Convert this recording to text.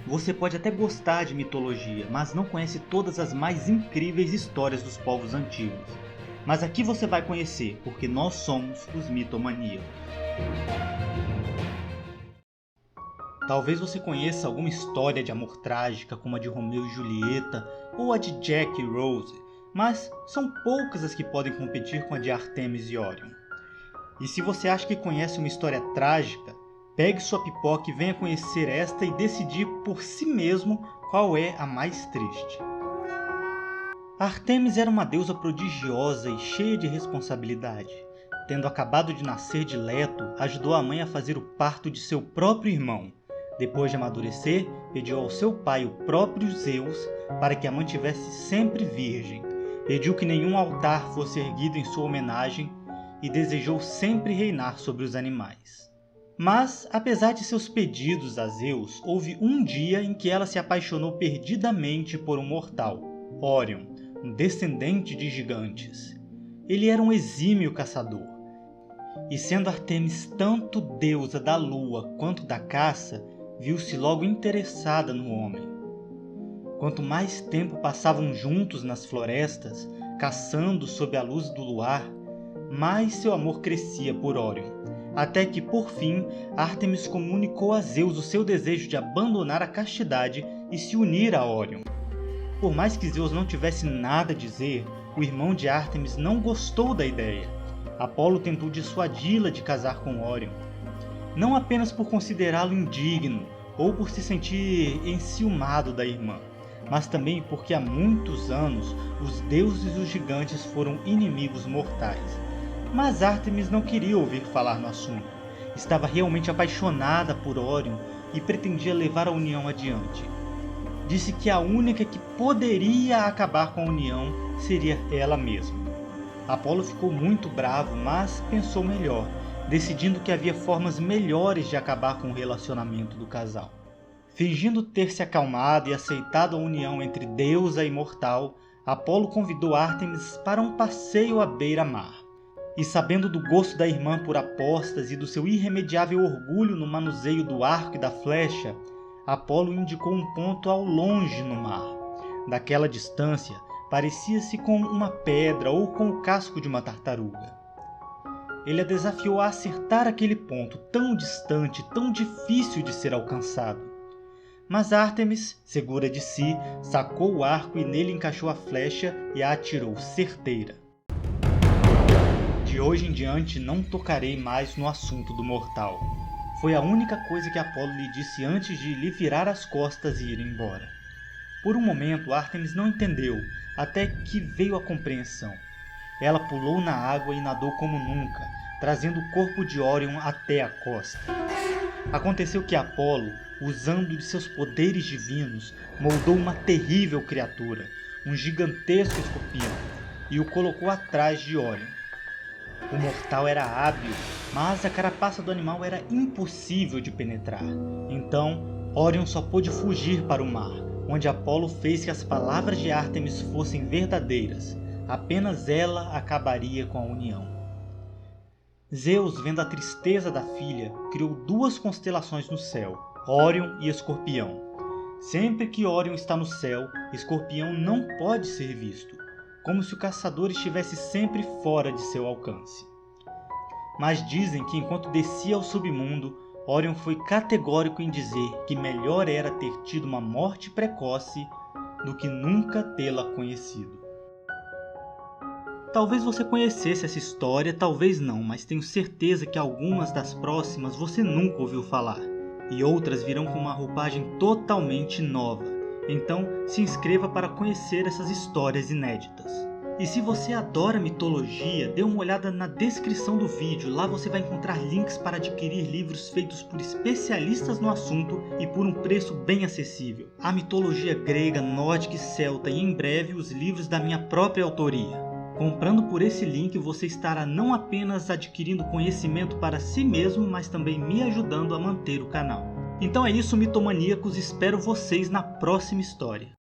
Você pode até gostar de mitologia, mas não conhece todas as mais incríveis histórias dos povos antigos. Mas aqui você vai conhecer, porque nós somos os mitomaníacos. Talvez você conheça alguma história de amor trágica, como a de Romeu e Julieta, ou a de Jack e Rose, mas são poucas as que podem competir com a de Artemis e Órion. E se você acha que conhece uma história trágica, pegue sua pipoca e venha conhecer esta e decidir por si mesmo qual é a mais triste. Artemis era uma deusa prodigiosa e cheia de responsabilidade. Tendo acabado de nascer de Leto, ajudou a mãe a fazer o parto de seu próprio irmão. Depois de amadurecer, pediu ao seu pai, o próprio Zeus, para que a mantivesse sempre virgem. Pediu que nenhum altar fosse erguido em sua homenagem e desejou sempre reinar sobre os animais. Mas, apesar de seus pedidos a Zeus, houve um dia em que ela se apaixonou perdidamente por um mortal, Órion, um descendente de gigantes. Ele era um exímio caçador. E sendo Artemis tanto deusa da lua quanto da caça, viu-se logo interessada no homem. Quanto mais tempo passavam juntos nas florestas, caçando sob a luz do luar, mais seu amor crescia por Órion. Até que, por fim, Artemis comunicou a Zeus o seu desejo de abandonar a castidade e se unir a Órion. Por mais que Zeus não tivesse nada a dizer, o irmão de Artemis não gostou da ideia. Apolo tentou dissuadi-la de casar com Órion, não apenas por considerá-lo indigno ou por se sentir enciumado da irmã, mas também porque há muitos anos os deuses e os gigantes foram inimigos mortais. Mas Artemis não queria ouvir falar no assunto. Estava realmente apaixonada por Órion e pretendia levar a união adiante. Disse que a única que poderia acabar com a união seria ela mesma. Apolo ficou muito bravo, mas pensou melhor, decidindo que havia formas melhores de acabar com o relacionamento do casal. Fingindo ter se acalmado e aceitado a união entre deusa e mortal, Apolo convidou Artemis para um passeio à beira-mar. E sabendo do gosto da irmã por apostas e do seu irremediável orgulho no manuseio do arco e da flecha, Apolo indicou um ponto ao longe no mar. Daquela distância, parecia-se com uma pedra ou com o casco de uma tartaruga. Ele a desafiou a acertar aquele ponto tão distante, tão difícil de ser alcançado. Mas Artemis, segura de si, sacou o arco e nele encaixou a flecha e a atirou certeira. De hoje em diante não tocarei mais no assunto do mortal. Foi a única coisa que Apolo lhe disse antes de lhe virar as costas e ir embora. Por um momento Artemis não entendeu, até que veio a compreensão. Ela pulou na água e nadou como nunca, trazendo o corpo de Órion até a costa. Aconteceu que Apolo, usando de seus poderes divinos, moldou uma terrível criatura, um gigantesco escorpião, e o colocou atrás de Órion. O mortal era hábil, mas a carapaça do animal era impossível de penetrar. Então, Órion só pôde fugir para o mar, onde Apolo fez que as palavras de Artemis fossem verdadeiras. Apenas ela acabaria com a união. Zeus, vendo a tristeza da filha, criou duas constelações no céu, Órion e Escorpião. Sempre que Órion está no céu, Escorpião não pode ser visto, como se o caçador estivesse sempre fora de seu alcance. Mas dizem que enquanto descia ao submundo, Órion foi categórico em dizer que melhor era ter tido uma morte precoce do que nunca tê-la conhecido. Talvez você conhecesse essa história, talvez não, mas tenho certeza que algumas das próximas você nunca ouviu falar, e outras virão com uma roupagem totalmente nova. Então, se inscreva para conhecer essas histórias inéditas. E se você adora mitologia, dê uma olhada na descrição do vídeo. Lá você vai encontrar links para adquirir livros feitos por especialistas no assunto e por um preço bem acessível. A mitologia grega, nórdica e celta e em breve os livros da minha própria autoria. Comprando por esse link, você estará não apenas adquirindo conhecimento para si mesmo, mas também me ajudando a manter o canal. Então é isso, mitomaníacos, espero vocês na próxima história.